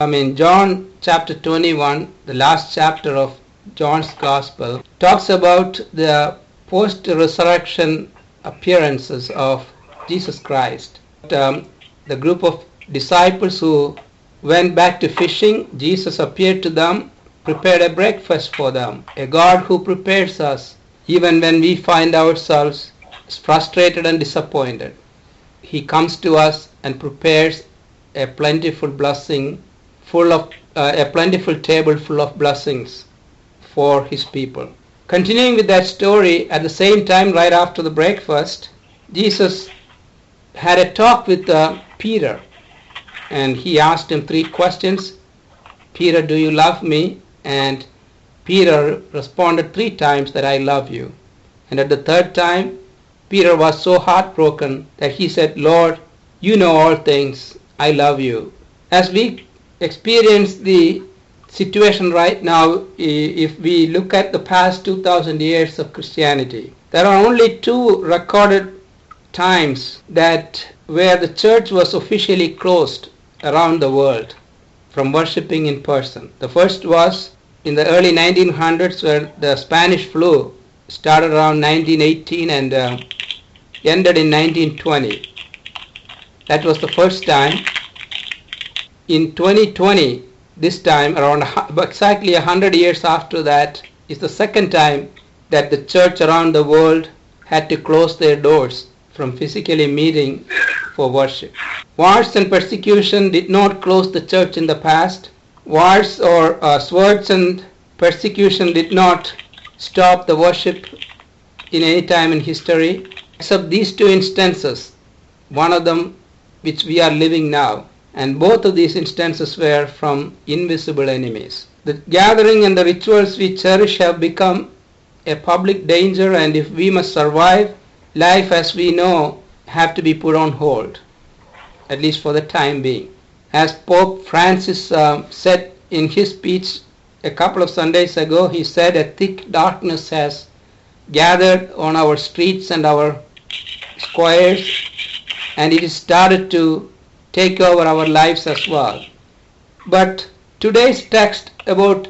John chapter 21, the last chapter of John's Gospel, talks about the post-resurrection appearances of Jesus Christ. The group of disciples who went back to fishing, Jesus appeared to them, prepared a breakfast for them. A God who prepares us even when we find ourselves frustrated and disappointed. He comes to us and prepares a plentiful blessing a plentiful table full of blessings for his people. Continuing with that story, at the same time, right after the breakfast, Jesus had a talk with Peter, and he asked him 3 questions. Peter, do you love me? And Peter responded 3 times that I love you. And at the 3rd time, Peter was so heartbroken that he said, Lord, you know all things. I love you. As we experience the situation right now, if we look at the past 2000 years of Christianity, there are only 2 recorded times where the church was officially closed around the world from worshipping in person. The first was in the early 1900s, where the Spanish flu started around 1918 and ended in 1920. That was the first time. In 2020, this time, around exactly 100 years after that, is the second time that the church around the world had to close their doors from physically meeting for worship. Wars and persecution did not close the church in the past. Wars or swords and persecution did not stop the worship in any time in history, except these 2 instances, one of them which we are living now. And both of these instances were from invisible enemies. The gathering and the rituals we cherish have become a public danger, and if we must survive, life as we know have to be put on hold, at least for the time being. As Pope Francis said in his speech a couple of Sundays ago, he said a thick darkness has gathered on our streets and our squares, and it has started to take over our lives as well. But today's text about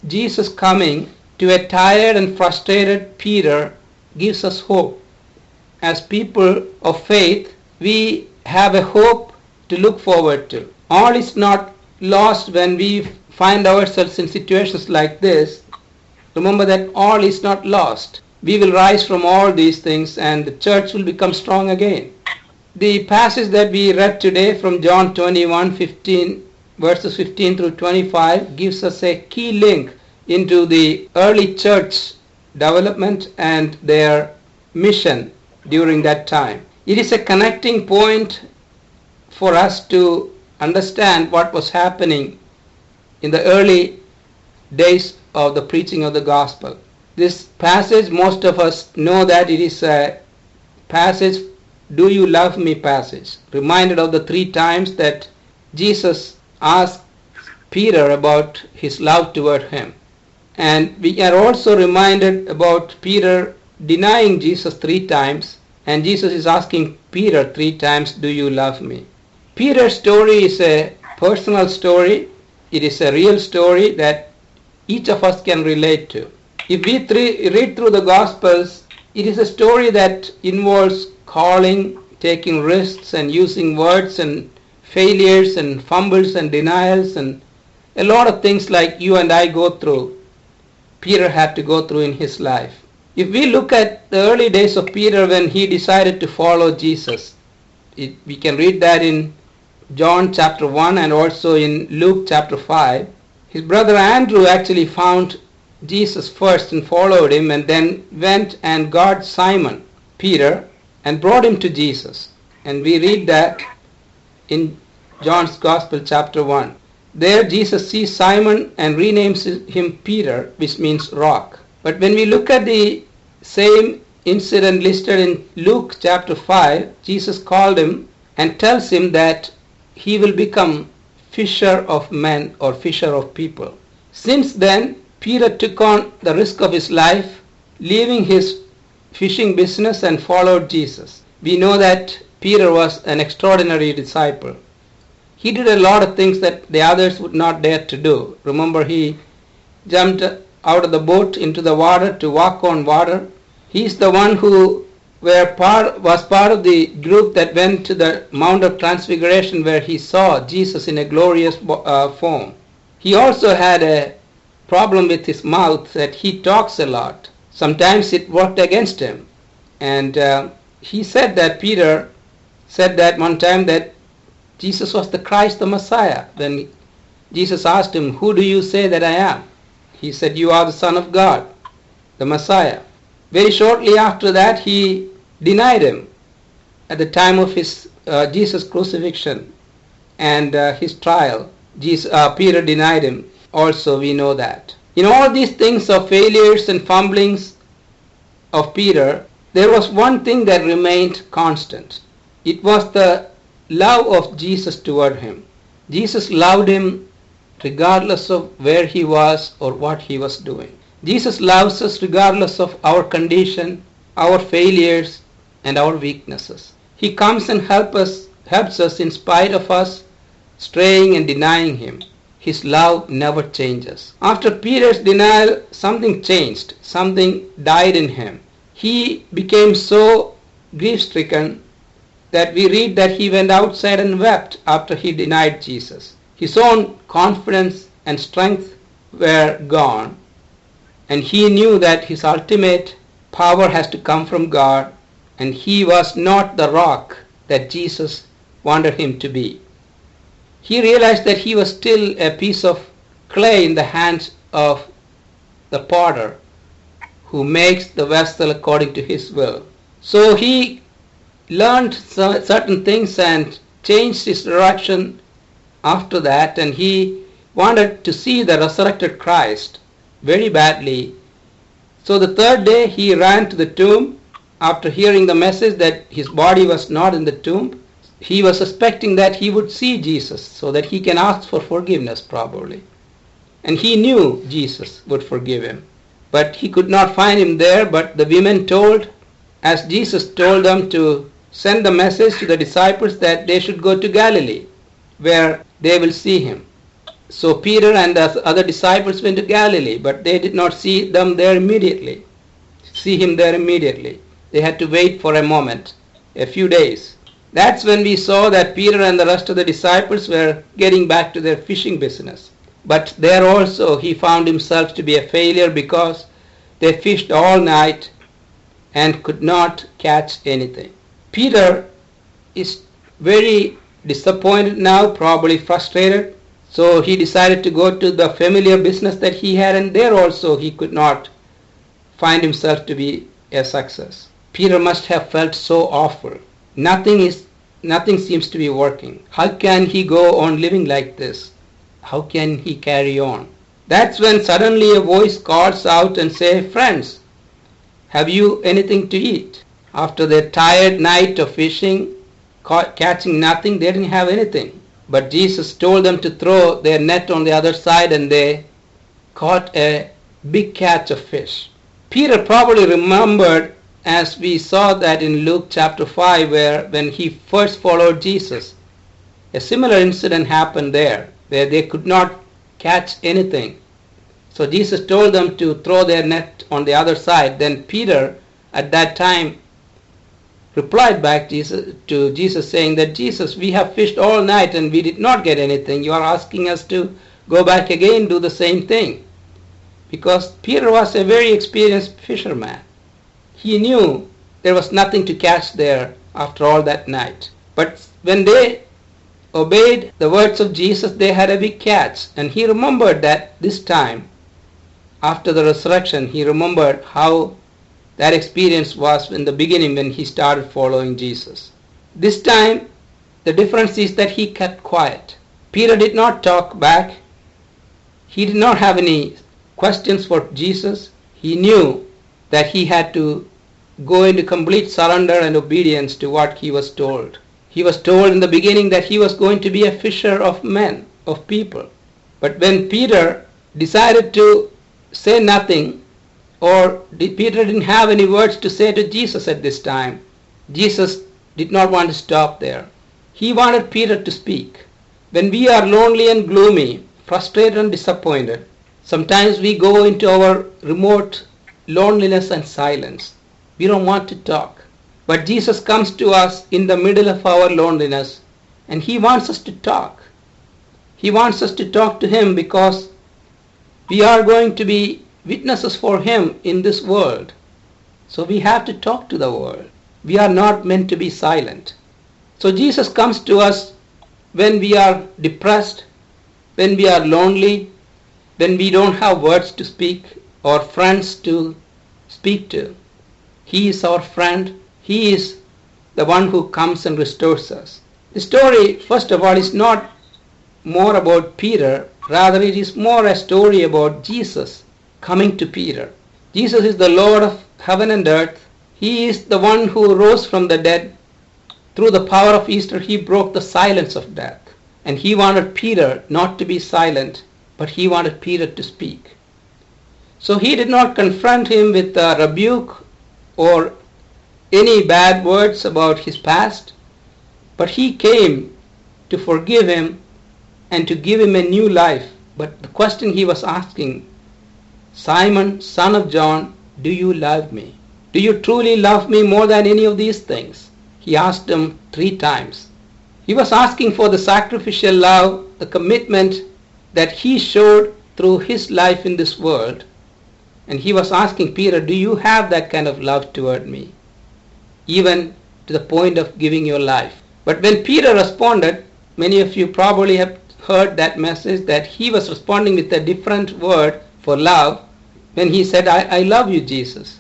Jesus coming to a tired and frustrated Peter gives us hope. As people of faith, we have a hope to look forward to. All is not lost when we find ourselves in situations like this. Remember that all is not lost. We will rise from all these things and the church will become strong again. The passage that we read today from John 21:15, verses 15 through 25, gives us a key link into the early church development and their mission during that time. It is a connecting point for us to understand what was happening in the early days of the preaching of the gospel. This passage, most of us know that it is a passage, do you love me passage, reminded of the 3 times that Jesus asked Peter about his love toward him. And we are also reminded about Peter denying Jesus 3 times, and Jesus is asking Peter 3 times, do you love me? Peter's story is a personal story. It is a real story that each of us can relate to. If we read through the Gospels, it is a story that involves calling, taking risks, and using words and failures and fumbles and denials and a lot of things like you and I go through. Peter had to go through in his life. If we look at the early days of Peter when he decided to follow Jesus, we can read that in John chapter 1 and also in Luke chapter 5. His brother Andrew actually found Jesus first and followed him, and then went and got Simon Peter and brought him to Jesus. And we read that in John's Gospel chapter 1. There Jesus sees Simon and renames him Peter, which means rock. But when we look at the same incident listed in Luke chapter 5, Jesus called him and tells him that he will become fisher of men or fisher of people. Since then, Peter took on the risk of his life, leaving his fishing business and followed Jesus. We know that Peter was an extraordinary disciple. He did a lot of things that the others would not dare to do. Remember, he jumped out of the boat into the water to walk on water. He's the one who was part of the group that went to the Mount of Transfiguration, where he saw Jesus in a glorious form. He also had a problem with his mouth, that he talks a lot. Sometimes it worked against him. And he said that Peter said that one time that Jesus was the Christ, the Messiah. When Jesus asked him, "Who do you say that I am?" He said, "You are the Son of God, the Messiah." Very shortly after that, he denied him at the time of his Jesus' crucifixion and his trial. Peter denied him. Also, we know that. In all these things of failures and fumblings of Peter, there was one thing that remained constant. It was the love of Jesus toward him. Jesus loved him regardless of where he was or what he was doing. Jesus loves us regardless of our condition, our failures, and our weaknesses. He comes and helps us in spite of us straying and denying him. His love never changes. After Peter's denial, something changed. Something died in him. He became so grief-stricken that we read that he went outside and wept after he denied Jesus. His own confidence and strength were gone, and he knew that his ultimate power has to come from God, and he was not the rock that Jesus wanted him to be. He realized that he was still a piece of clay in the hands of the potter, who makes the vessel according to his will. So he learned certain things and changed his direction after that, and he wanted to see the resurrected Christ very badly. So the third day he ran to the tomb after hearing the message that his body was not in the tomb. He was suspecting that he would see Jesus so that he can ask for forgiveness probably. And he knew Jesus would forgive him. But he could not find him there, but the women told, as Jesus told them to send the message to the disciples that they should go to Galilee, where they will see him. So Peter and the other disciples went to Galilee, but they did not see him there immediately. They had to wait for a moment, a few days. That's when we saw that Peter and the rest of the disciples were getting back to their fishing business. But there also he found himself to be a failure, because they fished all night and could not catch anything. Peter is very disappointed now, probably frustrated. So he decided to go to the familiar business that he had, and there also he could not find himself to be a success. Peter must have felt so awful. Nothing seems to be working. How can he go on living like this? How can he carry on? That's when suddenly a voice calls out and says, "Friends, have you anything to eat?" After their tired night of fishing, catching nothing, they didn't have anything. But Jesus told them to throw their net on the other side, and they caught a big catch of fish. Peter probably remembered, as we saw that in Luke chapter 5, where when he first followed Jesus, a similar incident happened there, where they could not catch anything. So Jesus told them to throw their net on the other side. Then Peter at that time replied back to Jesus saying that, "Jesus, we have fished all night and we did not get anything. You are asking us to go back again, do the same thing." Because Peter was a very experienced fisherman. He knew there was nothing to catch there after all that night. But when they obeyed the words of Jesus, they had a big catch. And he remembered that this time, after the resurrection, he remembered how that experience was in the beginning when he started following Jesus. This time, the difference is that he kept quiet. Peter did not talk back. He did not have any questions for Jesus. He knew that he had to go into complete surrender and obedience to what he was told. He was told in the beginning that he was going to be a fisher of men, of people. But when Peter decided to say nothing, or Peter didn't have any words to say to Jesus at this time, Jesus did not want to stop there. He wanted Peter to speak. When we are lonely and gloomy, frustrated and disappointed, sometimes we go into our remote loneliness and silence. We don't want to talk. But Jesus comes to us in the middle of our loneliness and He wants us to talk. He wants us to talk to Him because we are going to be witnesses for Him in this world. So we have to talk to the world. We are not meant to be silent. So Jesus comes to us when we are depressed, when we are lonely, when we don't have words to speak or friends to speak to. He is our friend. He is the one who comes and restores us. The story, first of all, is not more about Peter. Rather, it is more a story about Jesus coming to Peter. Jesus is the Lord of heaven and earth. He is the one who rose from the dead. Through the power of Easter, He broke the silence of death. And He wanted Peter not to be silent, but He wanted Peter to speak. So He did not confront him with a rebuke or any bad words about his past, but He came to forgive him and to give him a new life. But the question He was asking, Simon, son of John, do you love me? Do you truly love me more than any of these things? He asked him 3 times. He was asking for the sacrificial love, the commitment that He showed through His life in this world. And He was asking Peter, do you have that kind of love toward me? Even to the point of giving your life. But when Peter responded, many of you probably have heard that message, that he was responding with a different word for love when he said, I love you, Jesus.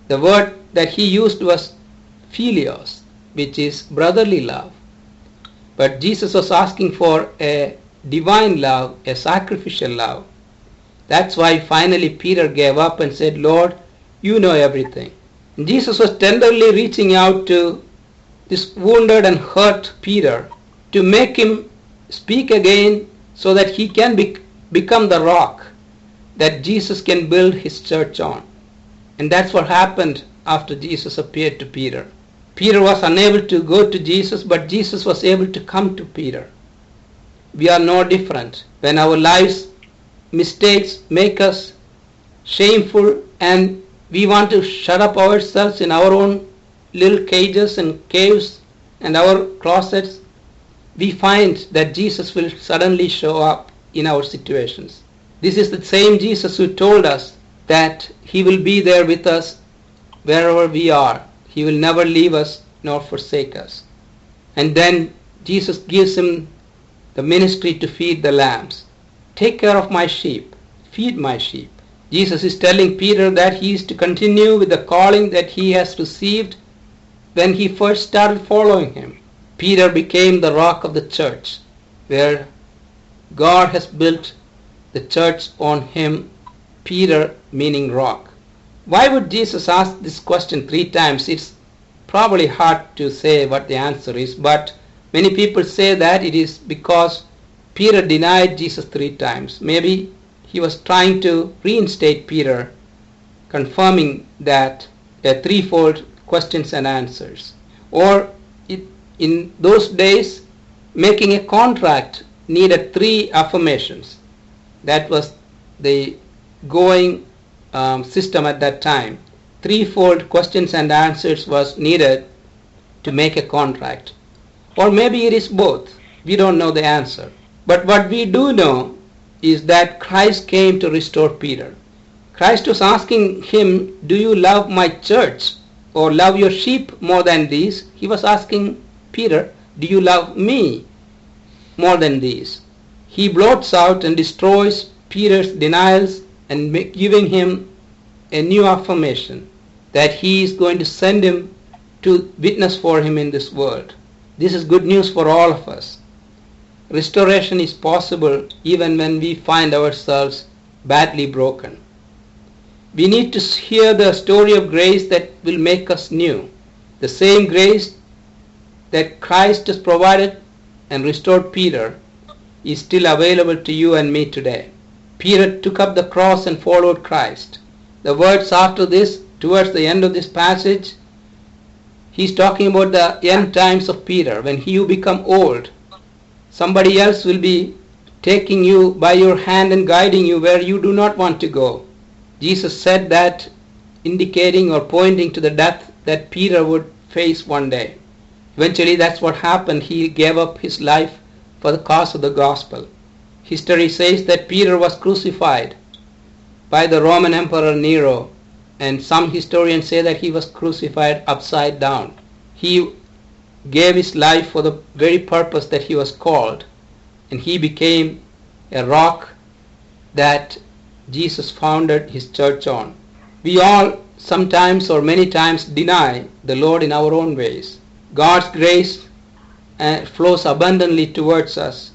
The word that he used was philios, which is brotherly love. But Jesus was asking for a divine love, a sacrificial love. That's why finally Peter gave up and said, Lord, you know everything. And Jesus was tenderly reaching out to this wounded and hurt Peter to make him speak again so that he can become the rock that Jesus can build His church on. And that's what happened after Jesus appeared to Peter. Peter was unable to go to Jesus, but Jesus was able to come to Peter. We are no different. When our lives, mistakes make us shameful and we want to shut up ourselves in our own little cages and caves and our closets, we find that Jesus will suddenly show up in our situations. This is the same Jesus who told us that He will be there with us wherever we are. He will never leave us nor forsake us. And then Jesus gives him the ministry to feed the lambs. Take care of my sheep. Feed my sheep. Jesus is telling Peter that he is to continue with the calling that he has received when he first started following Him. Peter became the rock of the church, where God has built the church on him, Peter meaning rock. Why would Jesus ask this question 3 times? It's probably hard to say what the answer is, but many people say that it is because Peter denied Jesus 3 times. Maybe he was trying to reinstate Peter, confirming that a threefold questions and answers. Or in those days, making a contract needed 3 affirmations. That was the going system at that time. Threefold questions and answers was needed to make a contract. Or maybe it is both. We don't know the answer. But what we do know is that Christ came to restore Peter. Christ was asking him, do you love my church or love your sheep more than these? He was asking Peter, do you love me more than these? He blots out and destroys Peter's denials and giving him a new affirmation that he is going to send him to witness for him in this world. This is good news for all of us. Restoration is possible even when we find ourselves badly broken. We need to hear the story of grace that will make us new. The same grace that Christ has provided and restored Peter is still available to you and me today. Peter took up the cross and followed Christ. The words after this, towards the end of this passage, he's talking about the end times of Peter, when he will become old. Somebody else will be taking you by your hand and guiding you where you do not want to go. Jesus said that, indicating or pointing to the death that Peter would face one day. Eventually that's what happened. He gave up his life for the cause of the gospel. History says that Peter was crucified by the Roman Emperor Nero, and some historians say that he was crucified upside down. He gave his life for the very purpose that he was called, and he became a rock that Jesus founded his church on. We all sometimes or many times deny the Lord in our own ways. God's grace flows abundantly towards us,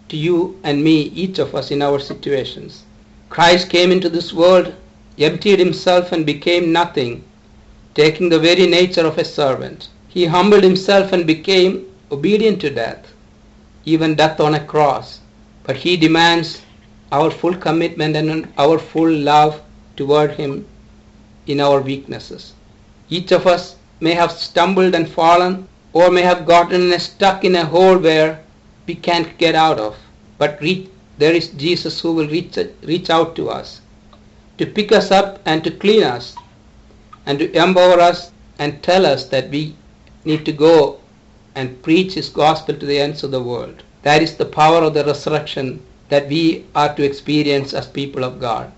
to you and me, each of us in our situations. Christ came into this world, emptied himself and became nothing, taking the very nature of a servant. He humbled himself and became obedient to death, even death on a cross. But he demands our full commitment and our full love toward him in our weaknesses. Each of us may have stumbled and fallen, or may have gotten stuck in a hole where we can't get out of. But there is Jesus who will reach out to us, to pick us up and to clean us, and to empower us and tell us that we need to go and preach his gospel to the ends of the world. That is the power of the resurrection that we are to experience as people of God.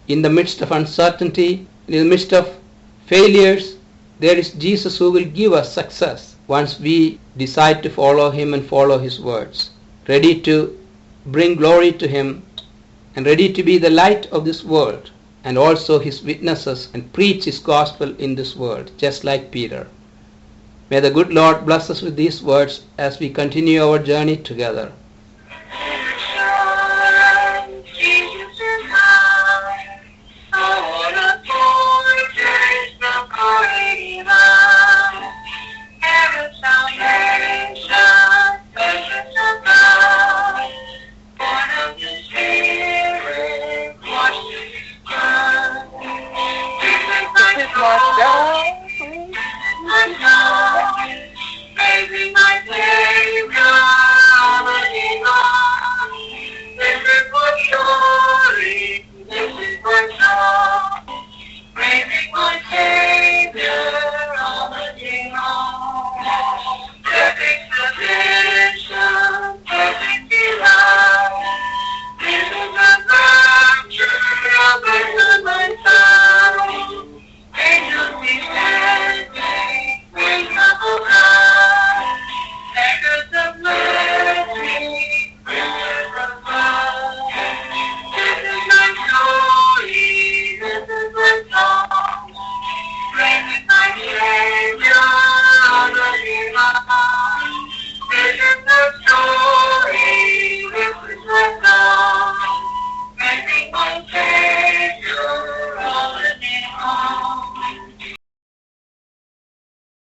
In the midst of uncertainty, in the midst of failures, there is Jesus who will give us success once we decide to follow him and follow his words, ready to bring glory to him and ready to be the light of this world and also his witnesses and preach his gospel in this world, just like Peter. May the good Lord bless us with these words as we continue our journey together.